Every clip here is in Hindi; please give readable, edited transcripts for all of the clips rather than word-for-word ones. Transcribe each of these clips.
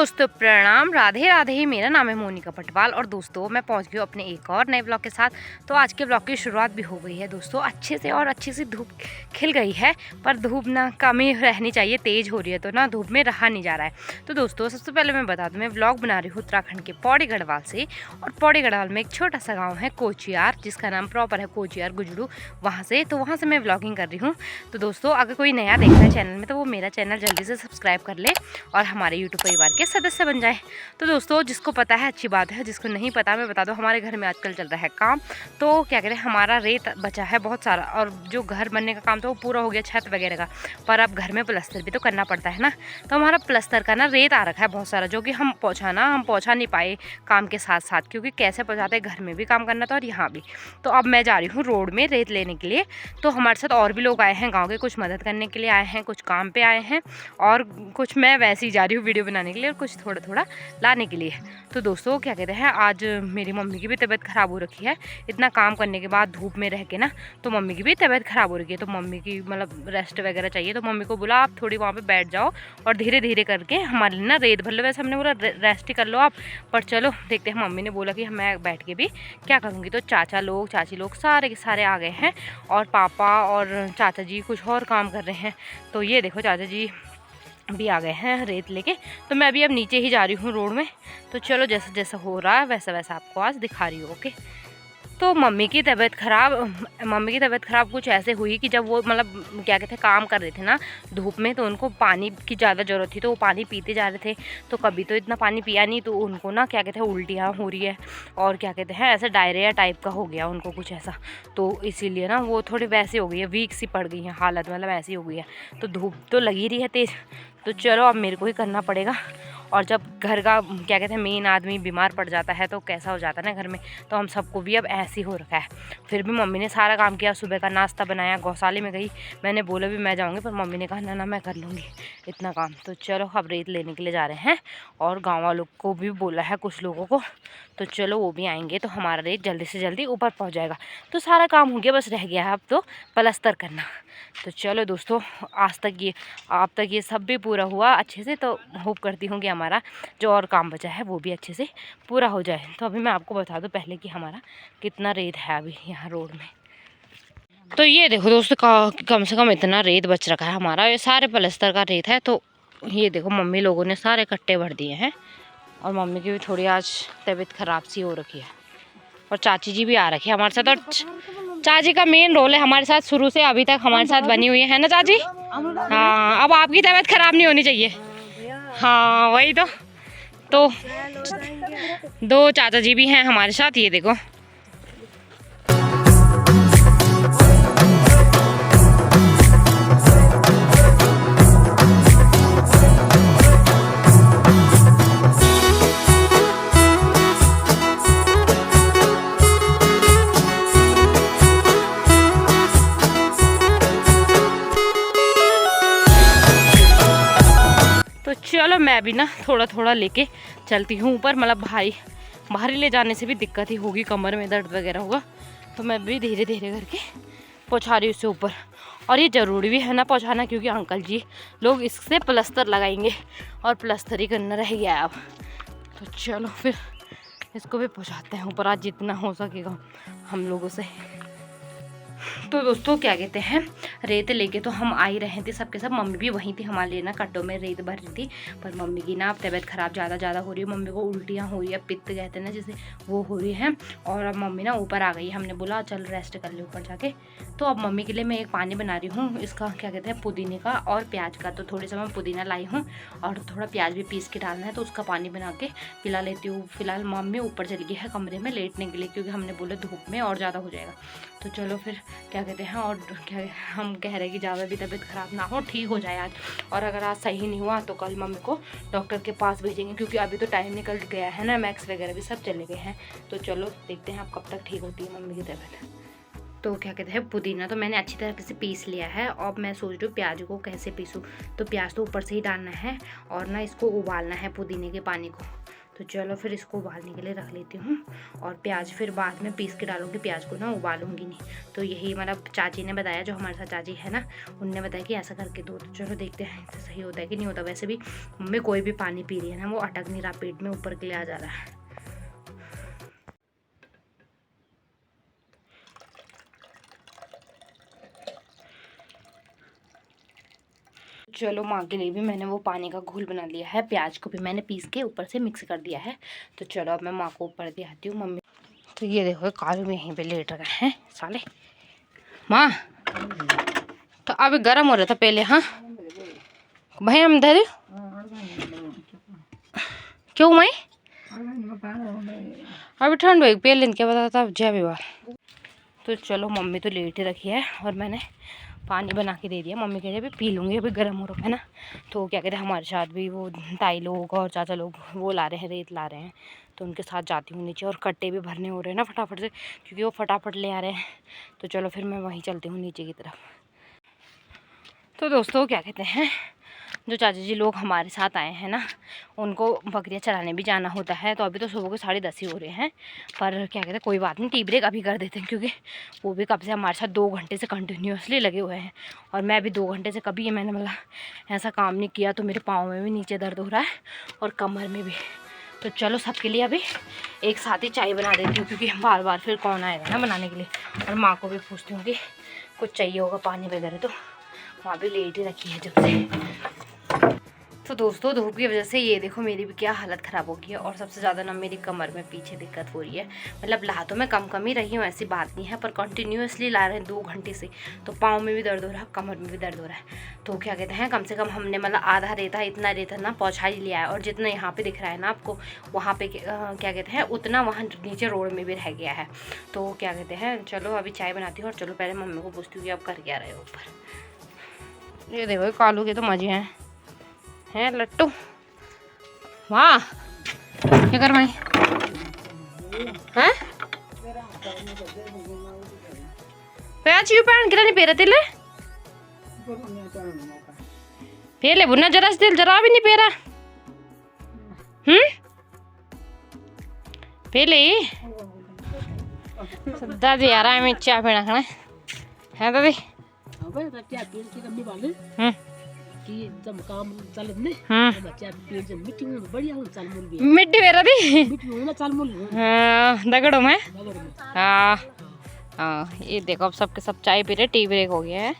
दोस्तों प्रणाम, राधे राधे। मेरा नाम है मोनिका पटवाल और दोस्तों मैं पहुंच गई हूँ अपने एक और नए ब्लॉग के साथ। तो आज के ब्लॉग की शुरुआत भी हो गई है दोस्तों अच्छे से, और अच्छी सी धूप खिल गई है। पर धूप ना कम ही रहनी चाहिए, तेज़ हो रही है तो ना धूप में रहा नहीं जा रहा है। तो दोस्तों सबसे पहले मैं बता दूँ, मैं ब्लॉग बना रही हूँ उत्तराखंड के पौड़ी गढ़वाल से। और पौड़ी गढ़वाल में एक छोटा सा गाँव है कोचियार, जिसका नाम प्रॉपर है कोचियार गुजरू, वहाँ से। तो वहाँ से मैं ब्लॉगिंग कर रही हूँ। तो दोस्तों अगर कोई नया देखता है चैनल में तो वो मेरा चैनल जल्दी से सब्सक्राइब कर ले और हमारे यूट्यूब परिवार के सदस्य बन जाए। तो दोस्तों जिसको पता है अच्छी बात है, जिसको नहीं पता मैं बता दूं, हमारे घर में आजकल चल रहा है काम। तो क्या करें, हमारा रेत बचा है बहुत सारा, और जो घर बनने का काम था वो पूरा हो गया, छत वगैरह का। पर अब घर में प्लास्टर भी तो करना पड़ता है ना। तो हमारा प्लास्टर का ना रेत आ रखा है बहुत सारा, जो कि हम पहुँचा नहीं पाए काम के साथ साथ, क्योंकि कैसे पहुँचाते, घर में भी काम करना था और यहाँ भी। तो अब मैं जा रही हूँ रोड में रेत लेने के लिए। तो हमारे साथ और भी लोग आए हैं गाँव के, कुछ मदद करने के लिए आए हैं, कुछ काम पे आए हैं, और कुछ मैं वैसे ही जा रही हूँ वीडियो बनाने के लिए, और कुछ थोड़ा थोड़ा लाने के लिए। तो दोस्तों क्या कहते हैं, आज मेरी मम्मी की भी तबीयत ख़राब हो रखी है। इतना काम करने के बाद धूप में रह के ना, तो मम्मी की भी तबीयत ख़राब हो रखी है। तो मम्मी की मतलब रेस्ट वगैरह चाहिए। तो मम्मी को बोला आप थोड़ी वहाँ पे बैठ जाओ और धीरे धीरे करके हमारे लिए ना रेत भर लो। वैसे हमने बोला रेस्ट ही कर लो आप, पर चलो देखते हैं। मम्मी ने बोला कि मैं बैठ के भी क्या करूँगी। तो चाचा लोग चाची लोग सारे के सारे आ गए हैं, और पापा और चाचा जी कुछ और काम कर रहे हैं। तो ये देखो चाचा जी भी आ गए हैं रेत लेके। तो मैं अभी अब नीचे ही जा रही हूँ रोड में। तो चलो जैसा जैसा हो रहा है वैसा वैसा आपको आज दिखा रही हूँ, ओके। तो मम्मी की तबीयत ख़राब कुछ ऐसे हुई कि जब वो मतलब क्या कहते हैं काम कर रहे थे ना धूप में, तो उनको पानी की ज़्यादा ज़रूरत थी। तो वो पानी पीते जा रहे थे, तो कभी तो इतना पानी पिया नहीं, तो उनको ना क्या कहते हैं उल्टियाँ हो रही है, और क्या कहते हैं ऐसा डायरिया टाइप का हो गया उनको कुछ ऐसा। तो इसीलिए ना वो थोड़ी वैसे हो गई है, वीक सी पड़ गई है हालत, मतलब ऐसी हो गई है। तो धूप तो लगी रही है तेज़। तो चलो अब मेरे को ही करना पड़ेगा। और जब घर का क्या कहते हैं मेन आदमी बीमार पड़ जाता है तो कैसा हो जाता है ना घर में। तो हम सबको भी अब ऐसे ही हो रखा है। फिर भी मम्मी ने सारा काम किया, सुबह का नाश्ता बनाया, गौशाले में गई। मैंने बोला भी मैं जाऊंगी, पर मम्मी ने कहा ना मैं कर लूँगी इतना काम। तो चलो अब रेत लेने के लिए जा रहे हैं, और गाँव वालों को भी बोला है कुछ लोगों को। तो चलो वो भी आएंगे तो हमारा रेत जल्दी से जल्दी ऊपर पहुँच जाएगा। तो सारा काम हो गया, बस रह गया है अब तो प्लास्टर करना। तो चलो दोस्तों आज तक ये सब भी पूरा हुआ अच्छे से। तो होप करती हूँ कि हमारा जो और काम बचा है वो भी अच्छे से पूरा हो जाए। तो अभी मैं आपको बता दूं पहले कि हमारा कितना रेत है अभी यहाँ रोड में। तो ये देखो दोस्तों कम से कम इतना रेत बच रखा है हमारा, ये सारे प्लास्टर का रेत है। तो ये देखो मम्मी लोगों ने सारे कट्टे भर दिए हैं, और मम्मी की भी थोड़ी आज तबीयत ख़राब सी हो रखी है। और चाची जी भी आ रखी है हमारे साथ, और चाची का मेन रोल है हमारे साथ शुरू से अभी तक हमारे साथ बनी हुई है ना चाची। हाँ अब आपकी तबीयत खराब नहीं होनी चाहिए। हाँ वही तो दो चाचा जी भी हैं हमारे साथ, ये देखो। तो चलो मैं भी ना थोड़ा थोड़ा लेके चलती हूँ ऊपर, मतलब भारी ले जाने से भी दिक्कत ही होगी, कमर में दर्द वगैरह होगा। तो मैं भी धीरे धीरे करके पहुँचा रही हूँ उससे ऊपर। और ये ज़रूरी भी है ना पहुँचाना, क्योंकि अंकल जी लोग इससे प्लास्टर लगाएंगे, और प्लास्टर ही करना रह गया है अब। तो चलो फिर इसको भी पहुँचाते हैं ऊपर आज जितना हो सकेगा हम लोगों से। तो दोस्तों क्या कहते हैं रेत लेके तो हम आ ही रहे थे सबके सब। मम्मी भी वहीं थी हमारे लिए ना कट्टों में रेत भर रही थी। पर मम्मी की ना तबीयत ख़राब ज़्यादा हो रही है, मम्मी को उल्टियाँ हो रही है, पित्त कहते हैं ना जिसे, वो हो रही है। और अब मम्मी ना ऊपर आ गई, हमने बोला चल रेस्ट कर ले ऊपर जाके। तो अब मम्मी के लिए मैं एक पानी बना रही हूँ, इसका क्या कहते हैं पुदीने का और प्याज का। तो थोड़ी सा मैं पुदीना लाई हूँ, और थोड़ा प्याज भी पीस के डालना है, तो उसका पानी बना के पिला लेती हूँ। फिलहाल मम्मी ऊपर चली गई है कमरे में लेटने के लिए, क्योंकि हमने बोला धूप में और ज़्यादा हो जाएगा। तो चलो फिर क्या कहते हैं, और क्या हम कह रहे हैं कि ज़्यादा भी तबीयत ख़राब ना हो, ठीक हो जाए आज। और अगर आज सही नहीं हुआ तो कल मम्मी को डॉक्टर के पास भेजेंगे, क्योंकि अभी तो टाइम निकल गया है ना, मैक्स वगैरह भी सब चले गए हैं। तो चलो देखते हैं अब कब तक ठीक होती है मम्मी की तबीयत। तो क्या कहते हैं पुदीना तो मैंने अच्छी तरह से पीस लिया है। अब मैं सोच रही हूँ प्याज को कैसे पीसूँ। तो प्याज तो ऊपर से ही डालना है, और ना इसको उबालना है पुदीने के पानी को। तो चलो फिर इसको उबालने के लिए रख लेती हूँ। और प्याज फिर बाद में पीस के डालूंगी, प्याज को ना उबालूंगी नहीं। तो यही मतलब चाची ने बताया, जो हमारे साथ चाची है ना, उनने बताया कि ऐसा करके दो। तो चलो देखते हैं इससे सही होता है कि नहीं होता। वैसे भी मम्मी कोई भी पानी पी रही है ना, वो अटक नहीं रहा पेट में, ऊपर के लिए आ जा रहा है। चलो माँ के लिए भी मैंने वो पानी का घोल बना लिया है, प्याज को भी मैंने पीस के ऊपर से मिक्स कर दिया है। तो चलो अब मैं माँ को ऊपर दे आती हूँ। मम्मी तो ये देखो कालू में यहीं पे लेट रहे हैं साले। माँ तो अभी गर्म हो रहा था पहले। हाँ भाई हम धरे क्यों मैं अभी ठंड हुई पहले क्या बता था जय विवाह। तो चलो मम्मी तो लेट ही रखी है और मैंने पानी बना के दे दिया। मम्मी कह रही है अभी पी लूँगी, अभी गर्म हो रहा है ना। तो क्या कहते हैं हमारे साथ भी वो ताई लोग और चाचा लोग वो ला रहे हैं, रेत ला रहे हैं। तो उनके साथ जाती हूँ नीचे, और कट्टे भी भरने हो रहे हैं ना फटाफट से, क्योंकि वो फटाफट ले आ रहे हैं। तो चलो फिर मैं वहीं चलती हूँ नीचे की तरफ। तो दोस्तों क्या कहते हैं, जो चाचा जी लोग हमारे साथ आए हैं ना, उनको बकरियाँ चराने भी जाना होता है। तो अभी तो सुबह के 10:30 ही हो रहे हैं, पर क्या कहते हैं कोई बात नहीं, टी ब्रेक अभी कर देते हैं, क्योंकि वो भी कब से हमारे साथ 2 घंटे से कंटिन्यूसली लगे हुए हैं। और मैं भी 2 घंटे से कभी मैंने मतलब ऐसा काम नहीं किया। तो मेरे पाँव में भी नीचे दर्द हो रहा है और कमर में भी। तो चलो सबके लिए अभी एक साथ ही चाय बना देती हूँ, क्योंकि बार बार फिर कौन आएगा ना बनाने के लिए। और माँ को भी पूछती हूँ कि कुछ चाहिए होगा पानी वगैरह। तो वहाँ भी लेट ही रखी है जब से। तो दोस्तों धूप की वजह से ये देखो मेरी भी क्या हालत ख़राब हो गई है। और सबसे ज़्यादा ना मेरी कमर में पीछे दिक्कत हो रही है। मतलब ला तो मैं कम ही रही हूँ, ऐसी बात नहीं है, पर कंटिन्यूसली ला रहे हैं 2 घंटे से। तो पाँव में भी दर्द हो रहा है, कमर में भी दर्द हो रहा है। तो क्या कहते हैं कम से कम हमने मतलब आधा रेता, इतना रेता ना पहुँचा ही लिया है। और जितना यहाँ पर दिख रहा है ना आपको, वहाँ पर क्या कहते हैं उतना वहाँ नीचे रोड में भी रह गया है। तो क्या कहते हैं चलो अभी चाय बनाती हूँ। और चलो पहले मम्मी को पूछती हूँ कि अब कर क्या रहे हो ऊपर। ये देखो कालू के तो मजे हैं लट्टू। वाह क्या कर भाई हैं पैच यू पैन गिरा नहीं पेरा तेले पेले बुना जरा से जरा भी नहीं पेरा पेले दादी यार मैं चाय पीना खाना है दादी मिट्टी मेरा दी दगड़ों में। हाँ हाँ ये देखो अब सबके सब चाय पी रहे, टी ब्रेक हो गया है।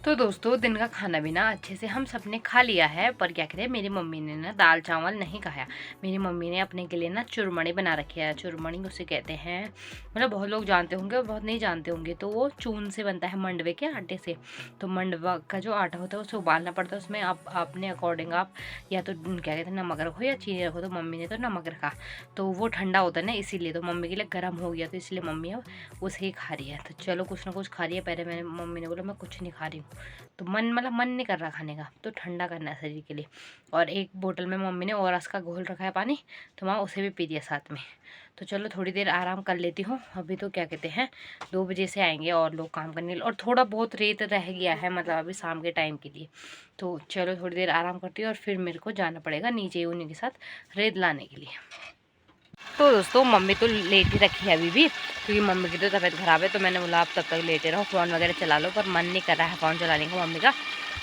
तो दोस्तों दिन का खाना भी ना अच्छे से हम सबने खा लिया है। पर क्या कहते हैं मेरी मम्मी ने ना दाल चावल नहीं खाया। मेरी मम्मी ने अपने के लिए ना चुरमणी बना रखी है। चुरमणी उसे कहते हैं, मतलब बहुत लोग जानते होंगे और बहुत नहीं जानते होंगे। तो वो चून से बनता है, मंडवे के आटे से। तो मंडवा का जो आटा होता है उसे उबालना पड़ता है। उसमें आप अपने अकॉर्डिंग आप या तो क्या कहते हैं नमक रखो या चीनी रखो। तो मम्मी ने तो नमक रखा, तो वो ठंडा होता है ना इसीलिए। तो मम्मी के लिए गर्म हो गया, तो इसलिए मम्मी अब उसे ही खा रही है। तो चलो कुछ ना कुछ खा रही है। पहले मैंने मम्मी ने बोला मैं कुछ नहीं खा रही हूँ, तो मन नहीं कर रहा खाने का, तो ठंडा करना है शरीर के लिए। और एक बोतल में मम्मी ने ओआरएस का घोल रखा है पानी, तो मैं उसे भी पी दिया साथ में। तो चलो थोड़ी देर आराम कर लेती हूँ। अभी तो क्या कहते हैं 2 बजे से आएंगे और लोग काम करने, और थोड़ा बहुत रेत रह गया है मतलब अभी शाम के टाइम के लिए। तो चलो थोड़ी देर आराम करती हूँ और फिर मेरे को जाना पड़ेगा नीचे उन्हीं के साथ रेत लाने के लिए। तो दोस्तों मम्मी तो लेट ही रखी है अभी भी, क्योंकि मम्मी की तो तबीयत ख़राब है। तो मैंने बोला आप तब तक लेटे रहो, फ़ोन वगैरह चला लो, पर मन नहीं कर रहा है फ़ोन चलाने का मम्मी का।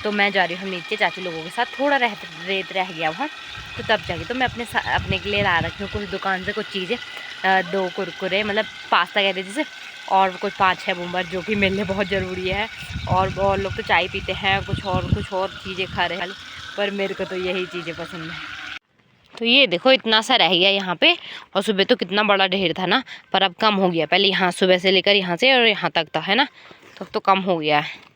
तो मैं जा रही हूँ नीचे चाची लोगों के साथ, थोड़ा रेत रह गया वहाँ, तो तब जाके तो मैं अपने के लिए ला रखी हूँ कुछ दुकान से कुछ चीज़ें, 2 कुरकुरे मतलब पास्ता कहते जैसे, और कुछ 5-6 बुम्बर जो कि मेरे लिए बहुत ज़रूरी है। और लोग तो चाय पीते हैं, कुछ और चीज़ें खा रहे हैं, पर मेरे को तो यही चीज़ें पसंद है। तो ये देखो इतना सा रह गया यहाँ पे, और सुबह तो कितना बड़ा ढेर था ना, पर अब कम हो गया। पहले यहाँ सुबह से लेकर यहाँ से और यहाँ तक था है ना, तो अब तो कम हो गया है।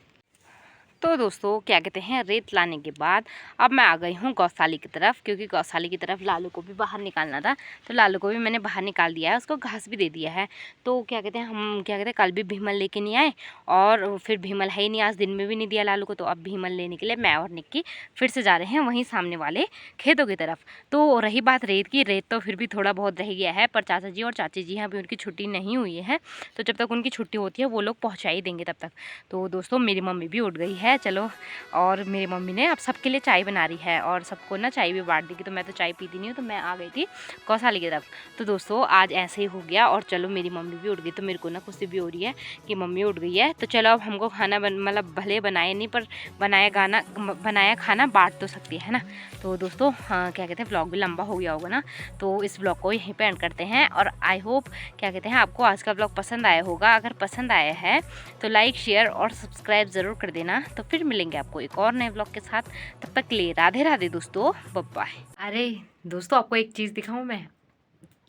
तो दोस्तों क्या कहते हैं, रेत लाने के बाद अब मैं आ गई हूँ गौशाला की तरफ, क्योंकि गौशाला की तरफ लालू को भी बाहर निकालना था। तो लालू को भी मैंने बाहर निकाल दिया है, उसको घास भी दे दिया है। तो क्या कहते हैं, हम क्या कहते हैं, कल भी भीमल लेके नहीं आए और फिर भीमल है ही नहीं, आज दिन में भी नहीं दिया लालू को। तो अब भीमल लेने के लिए मैं और निक्की फिर से जा रहे हैं वहीं सामने वाले खेतों की तरफ। तो रही बात रेत की, रेत तो फिर भी थोड़ा बहुत रह गया है, पर चाचा जी और चाची जी अभी उनकी छुट्टी नहीं हुई है। तो जब तक उनकी छुट्टी होती है वो लोग पहुँचा ही देंगे तब तक। तो दोस्तों मेरी मम्मी भी उठ गई है, चलो। और मेरी मम्मी ने अब सबके लिए चाय बना रही है और सबको ना चाय भी बांट दी कि, तो मैं तो चाय पीती नहीं हूँ, तो मैं आ गई थी गौशाला की तरफ। तो दोस्तों आज ऐसे ही हो गया और चलो मेरी मम्मी भी उठ गई, तो मेरे को ना खुशी भी हो रही है कि मम्मी उठ गई है। तो चलो अब हमको खाना मतलब भले बनाए नहीं, पर बनाया खाना बांट तो सकती है ना। तो दोस्तों हाँ क्या कहते हैं, व्लॉग भी लंबा हो गया होगा ना, तो इस व्लॉग को यहीं पे एंड करते हैं। और आई होप क्या कहते हैं आपको आज का व्लॉग पसंद आया होगा। अगर पसंद आया है तो लाइक शेयर और सब्सक्राइब ज़रूर कर देना। तो फिर मिलेंगे आपको एक और नए व्लॉग के साथ, तब तक के लिए राधे राधे दोस्तों, बाय बाय। अरे दोस्तों आपको एक चीज़ दिखाऊं मैं,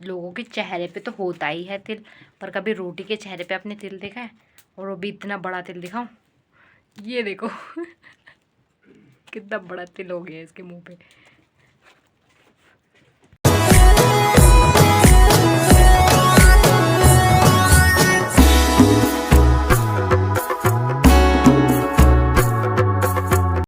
लोगों के चेहरे पे तो होता ही है तिल, पर कभी रोटी के चेहरे पे आपने तिल देखा है? और वो भी इतना बड़ा तिल दिखाऊं, ये देखो कितना बड़ा तिल हो गया इसके मुंह पे।